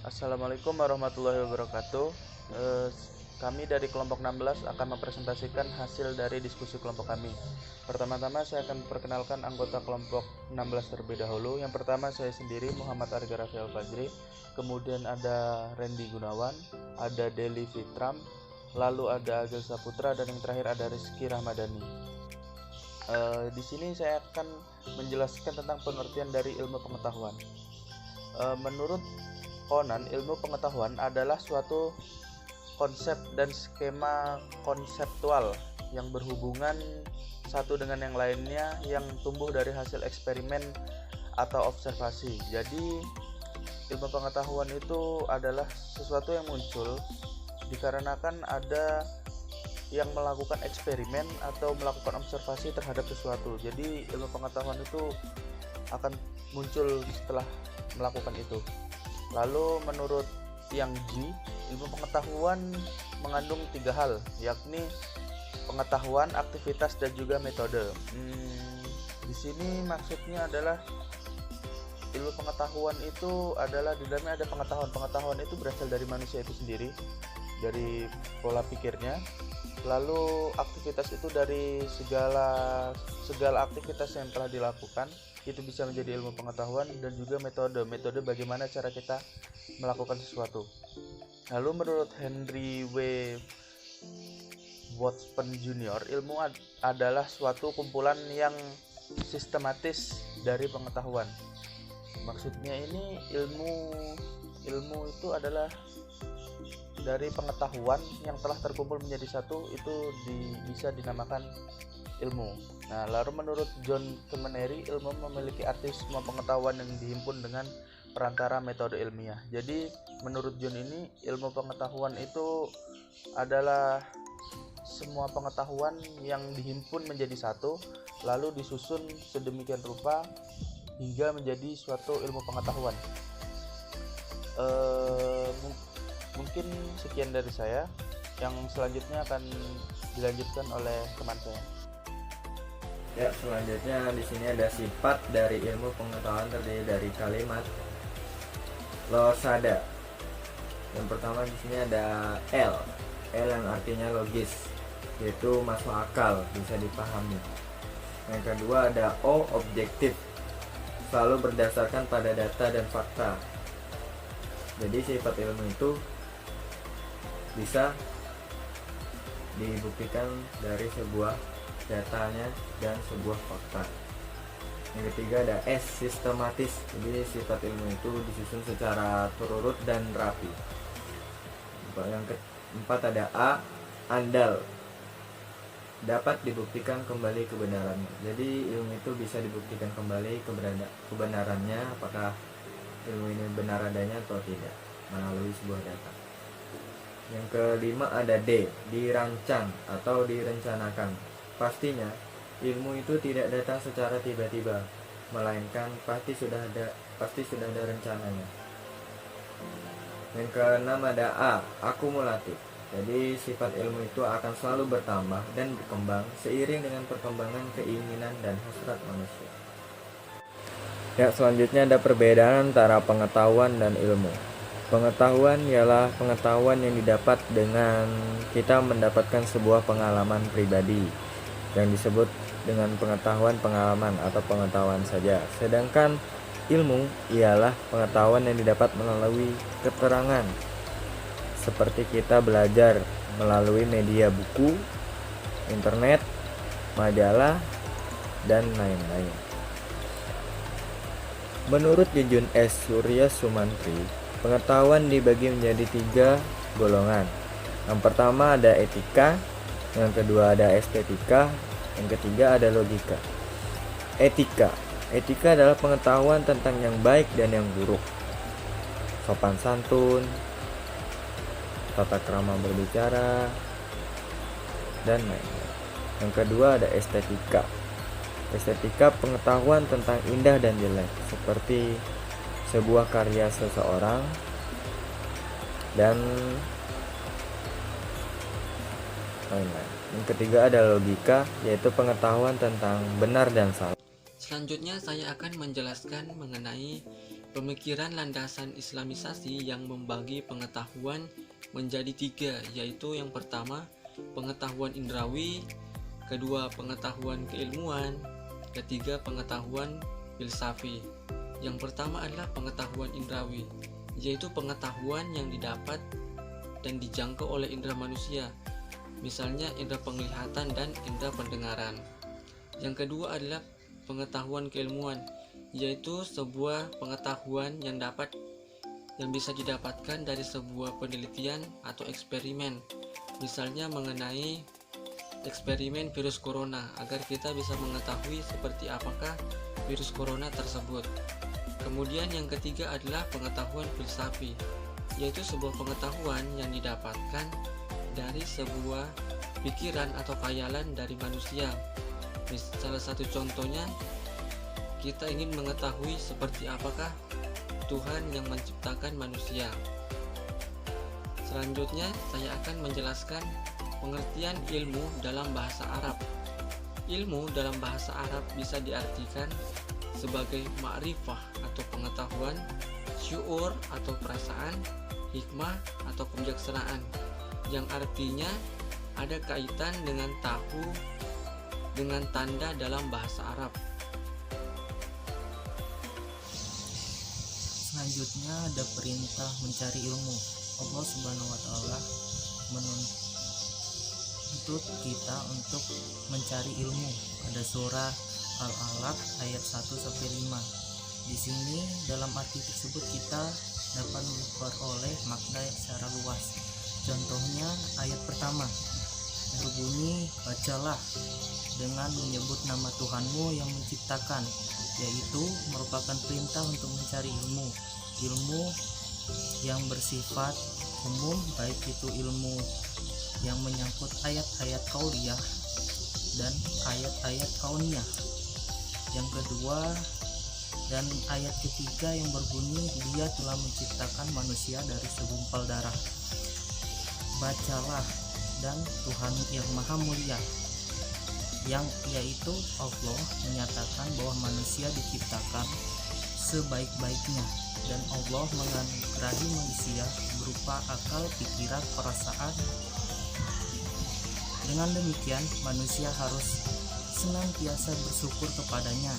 Assalamualaikum warahmatullahi wabarakatuh. Eh, Kami dari kelompok 16 akan mempresentasikan hasil dari diskusi kelompok kami. Pertama-tama saya akan perkenalkan anggota kelompok 16 terlebih dahulu. Yang pertama saya sendiri, Muhammad Arga Raffi Al-Fajri. Kemudian ada Randy Gunawan, ada Deli Fitram, lalu ada Agil Saputra, dan yang terakhir ada Rizky Rahmadani. Di sini saya akan menjelaskan tentang pengertian dari ilmu pengetahuan. Menurut Conan, ilmu pengetahuan adalah suatu konsep dan skema konseptual yang berhubungan satu dengan yang lainnya yang tumbuh dari hasil eksperimen atau observasi. Jadi, ilmu pengetahuan itu adalah sesuatu yang muncul dikarenakan ada yang melakukan eksperimen atau melakukan observasi terhadap sesuatu. Jadi, ilmu pengetahuan itu akan muncul setelah melakukan itu. Lalu menurut Yang Ji, ilmu pengetahuan mengandung 3 hal, yakni pengetahuan, aktivitas, dan juga metode. Di sini maksudnya adalah ilmu pengetahuan itu adalah di dalamnya ada pengetahuan. Pengetahuan itu berasal dari manusia itu sendiri, dari pola pikirnya. Lalu aktivitas itu dari segala aktivitas yang telah dilakukan, itu bisa menjadi ilmu pengetahuan. Dan juga metode bagaimana cara kita melakukan sesuatu. Lalu menurut Henry W. Watson Jr., ilmu adalah suatu kumpulan yang sistematis dari pengetahuan. Maksudnya ini ilmu itu adalah dari pengetahuan yang telah terkumpul menjadi satu, itu bisa dinamakan ilmu. Nah, lalu menurut John Kemeneri, ilmu memiliki arti semua pengetahuan yang dihimpun dengan perantara metode ilmiah. Jadi menurut John ini, ilmu pengetahuan itu adalah semua pengetahuan yang dihimpun menjadi satu, lalu disusun sedemikian rupa hingga menjadi suatu ilmu pengetahuan. Mungkin sekian dari saya. Yang selanjutnya akan dilanjutkan oleh teman saya. Ya, selanjutnya di sini ada sifat dari ilmu pengetahuan terdiri dari kalimat losada. Yang pertama di sini ada L yang artinya logis, yaitu masuk akal, bisa dipahami. Yang kedua ada O, objektif, selalu berdasarkan pada data dan fakta. Jadi sifat ilmu itu bisa dibuktikan dari sebuah datanya dan sebuah fakta. Yang ketiga ada S, sistematis. Jadi sifat ilmu itu disusun secara terurut dan rapi. Yang keempat ada A, andal, dapat dibuktikan kembali kebenarannya. Jadi ilmu itu bisa dibuktikan kembali kebenarannya, apakah ilmu ini benar adanya atau tidak, melalui sebuah data. Yang kelima ada D, dirancang atau direncanakan. Pastinya ilmu itu tidak datang secara tiba-tiba, melainkan pasti sudah ada rencananya. Yang keenam ada A, akumulatif. Jadi sifat ilmu itu akan selalu bertambah dan berkembang seiring dengan perkembangan keinginan dan hasrat manusia. Ya, selanjutnya ada perbedaan antara pengetahuan dan ilmu. Pengetahuan ialah pengetahuan yang didapat dengan kita mendapatkan sebuah pengalaman pribadi, yang disebut dengan pengetahuan pengalaman atau pengetahuan saja. Sedangkan ilmu ialah pengetahuan yang didapat melalui keterangan, seperti kita belajar melalui media buku, internet, majalah, dan lain-lain. Menurut Jejun S. Surya Sumantri, pengetahuan dibagi menjadi 3 golongan. Yang pertama ada etika, yang kedua ada estetika, yang ketiga ada logika. Etika adalah pengetahuan tentang yang baik dan yang buruk, sopan santun, tata krama berbicara, dan lain-lain. Yang kedua ada estetika. Estetika pengetahuan tentang indah dan jelek, seperti sebuah karya seseorang, dan lain-lain. Yang ketiga ada logika, yaitu pengetahuan tentang benar dan salah. Selanjutnya saya akan menjelaskan mengenai Pemikiran landasan Islamisasi yang membagi pengetahuan menjadi 3, yaitu yang pertama pengetahuan indrawi, kedua pengetahuan keilmuan, ketiga pengetahuan filsafi. Yang pertama adalah pengetahuan indrawi, yaitu pengetahuan yang didapat dan dijangkau oleh indera manusia, misalnya indera penglihatan dan indera pendengaran. Yang kedua adalah pengetahuan keilmuan, yaitu sebuah pengetahuan yang bisa didapatkan dari sebuah penelitian atau eksperimen, misalnya mengenai eksperimen virus corona, agar kita bisa mengetahui seperti apakah virus corona tersebut. Kemudian yang ketiga adalah pengetahuan filsafi, yaitu sebuah pengetahuan yang didapatkan dari sebuah pikiran atau khayalan dari manusia. Salah satu contohnya, kita ingin mengetahui seperti apakah Tuhan yang menciptakan manusia. Selanjutnya, saya akan menjelaskan pengertian ilmu dalam bahasa Arab. Ilmu dalam bahasa Arab bisa diartikan sebagai ma'rifah atau pengetahuan, syu'ur atau perasaan, hikmah atau kebijaksanaan, yang artinya ada kaitan dengan tahu dengan tanda dalam bahasa Arab. Selanjutnya ada perintah mencari ilmu. Allah Subhanahu wa taala menuntut kita untuk mencari ilmu. Ada surah Al-Alaq ayat 1-5. Di sini dalam arti tersebut kita dapat memperoleh makna secara luas. Contohnya ayat pertama berbunyi, bacalah dengan menyebut nama Tuhanmu yang menciptakan, yaitu merupakan perintah untuk mencari ilmu yang bersifat umum, baik itu ilmu yang menyangkut ayat-ayat qauliyah dan ayat-ayat kauniyah. Yang kedua dan ayat ketiga yang berbunyi, Dia telah menciptakan manusia dari segumpal darah. Bacalah dan Tuhan yang maha mulia, yang yaitu Allah menyatakan bahwa manusia diciptakan sebaik-baiknya, dan Allah menganugerahi manusia berupa akal, pikiran, perasaan. Dengan demikian manusia harus senantiasa bersyukur kepadanya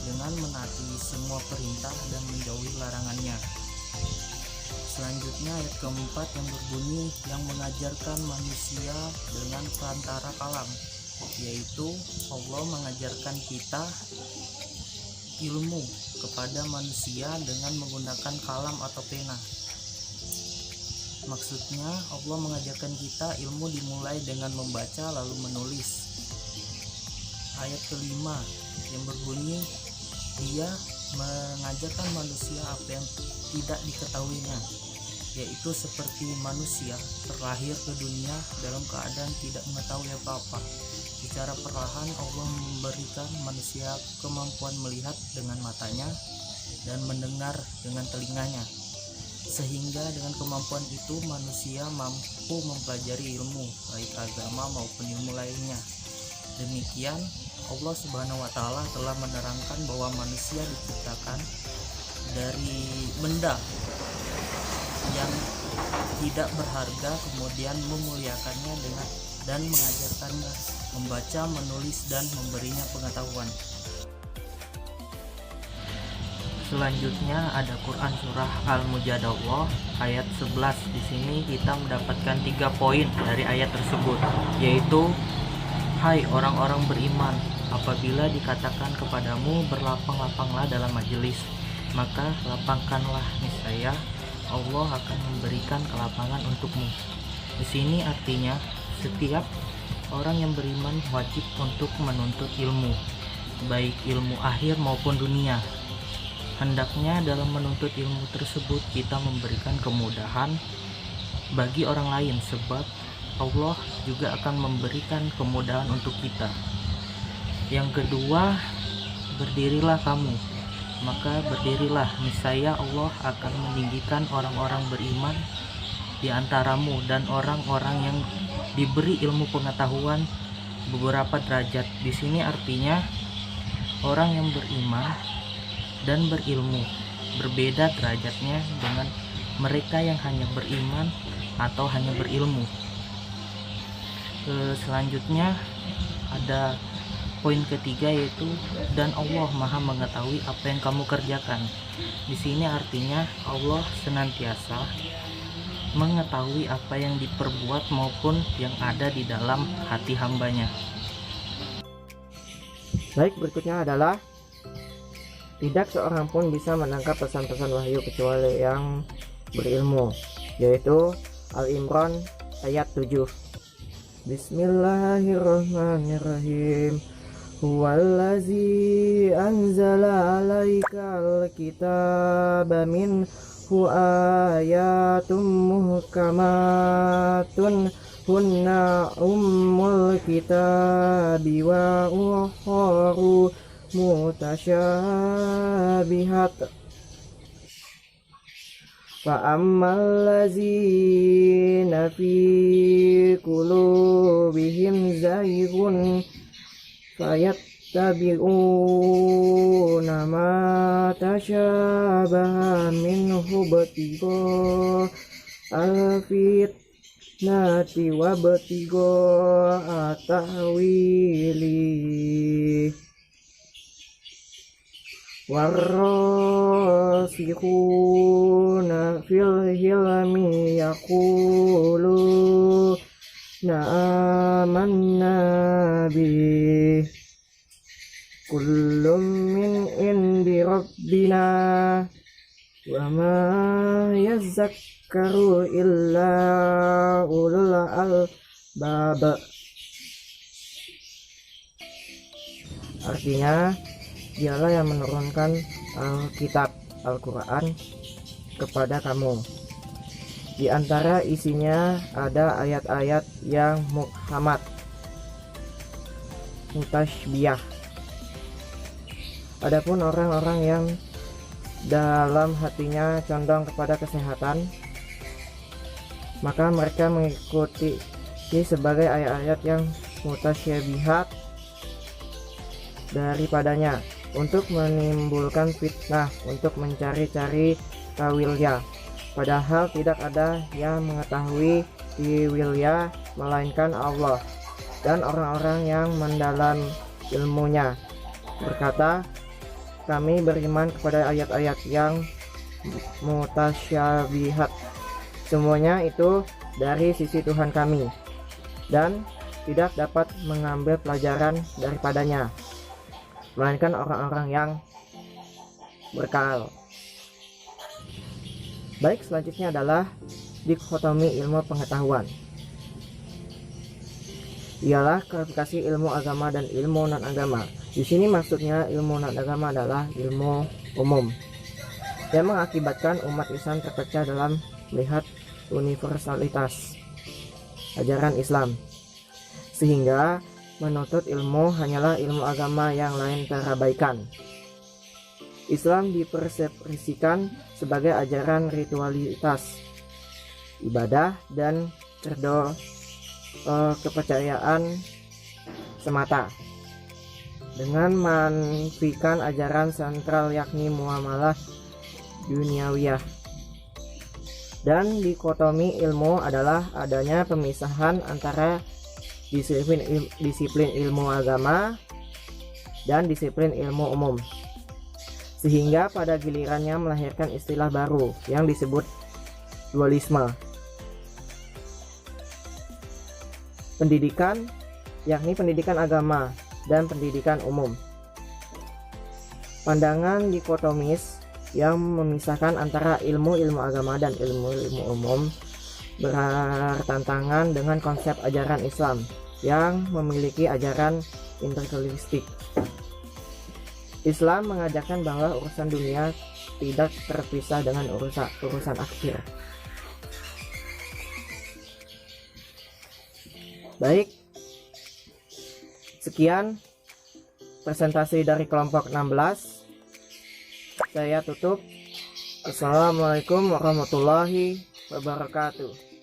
dengan menaati semua perintah dan menjauhi larangannya. Selanjutnya ayat keempat yang berbunyi, yang mengajarkan manusia dengan perantara kalam, yaitu Allah mengajarkan kita ilmu kepada manusia dengan menggunakan kalam atau pena. Maksudnya Allah mengajarkan kita ilmu dimulai dengan membaca lalu menulis. Ayat kelima yang berbunyi, Dia mengajarkan manusia apa yang tidak diketahuinya, yaitu seperti manusia terlahir ke dunia dalam keadaan tidak mengetahui apa-apa. Secara perlahan Allah memberikan manusia kemampuan melihat dengan matanya dan mendengar dengan telinganya, sehingga dengan kemampuan itu manusia mampu mempelajari ilmu baik agama maupun ilmu lainnya. Demikian Allah Subhanahu wa taala telah menerangkan bahwa manusia diciptakan dari benda yang tidak berharga, kemudian memuliakannya dan mengajarkannya membaca, menulis, dan memberinya pengetahuan. Selanjutnya ada Quran surah Al-Mujadalah ayat 11. Di sini kita mendapatkan 3 poin dari ayat tersebut, yaitu, hai orang-orang beriman, apabila dikatakan kepadamu berlapang-lapanglah dalam majelis, maka lapangkanlah, niscaya Allah akan memberikan kelapangan untukmu. Di sini artinya setiap orang yang beriman wajib untuk menuntut ilmu, baik ilmu akhir maupun dunia. Hendaknya dalam menuntut ilmu tersebut kita memberikan kemudahan bagi orang lain, sebab Allah juga akan memberikan kemudahan untuk kita. Yang kedua, berdirilah kamu, maka berdirilah, niscaya Allah akan meninggikan orang-orang beriman di antaramu dan orang-orang yang diberi ilmu pengetahuan beberapa derajat. Di sini artinya orang yang beriman dan berilmu berbeda derajatnya dengan mereka yang hanya beriman atau hanya berilmu. Selanjutnya ada poin ketiga, yaitu dan Allah Maha mengetahui apa yang kamu kerjakan. Di sini artinya Allah senantiasa mengetahui apa yang diperbuat maupun yang ada di dalam hati hambanya. Baik, berikutnya adalah tidak seorang pun bisa menangkap pesan-pesan wahyu kecuali yang berilmu, yaitu Al-Imran ayat 7. Bismillahirrahmanirrahim. Huwallazi anzala 'alaikal kitaba minhu ayatum muhkamatun hunna ummul kitabi wa ukharu mutasyabihat. Fa'ammal ladzina fi qulubihim zayghun fayattabi'una ma tasyabaha minhu ibtigha'a al-fitnati wa ibtigha'a ta'wili. Warrasikhuna fil ilmi yaquluna amanna bih kullum min indi rabbina wa ma yazakkaru illa ulul albab. Artinya, Dialah yang menurunkan Alkitab Al-Quran kepada kamu. Di antara isinya ada ayat-ayat yang muhkamat, mutasyabih. Adapun orang-orang yang dalam hatinya condong kepada kesehatan, maka mereka mengikuti sebagai ayat-ayat yang mutasyabihat daripadanya, untuk menimbulkan fitnah, untuk mencari-cari tawilnya, padahal tidak ada yang mengetahui tawilnya melainkan Allah dan orang-orang yang mendalam ilmunya. Berkata, kami beriman kepada ayat-ayat yang mutasyabihat, semuanya itu dari sisi Tuhan kami, dan tidak dapat mengambil pelajaran daripadanya melainkan orang-orang yang berakal. Baik, selanjutnya adalah dikotomi ilmu pengetahuan. Ialah klasifikasi ilmu agama dan ilmu non-agama. Di sini maksudnya ilmu non-agama adalah ilmu umum yang mengakibatkan umat Islam terpecah dalam melihat universalitas ajaran Islam, sehingga menuntut ilmu hanyalah ilmu agama yang lain terabaikan. Islam dipersepsikan sebagai ajaran ritualitas, ibadah, dan kepercayaan semata, dengan menafikan ajaran sentral yakni muamalah duniawiyah. Dan dikotomi ilmu adalah adanya pemisahan antara disiplin ilmu agama dan disiplin ilmu umum, sehingga pada gilirannya melahirkan istilah baru yang disebut dualisme. Pendidikan, yakni pendidikan agama dan pendidikan umum. Pandangan dikotomis yang memisahkan antara ilmu-ilmu agama dan ilmu-ilmu umum bertentangan dengan konsep ajaran Islam yang memiliki ajaran integralistik. Islam mengajarkan bahwa urusan dunia tidak terpisah dengan urusan akhir. Baik, sekian presentasi dari kelompok 16. Saya tutup. Assalamualaikum warahmatullahi wabarakatuh.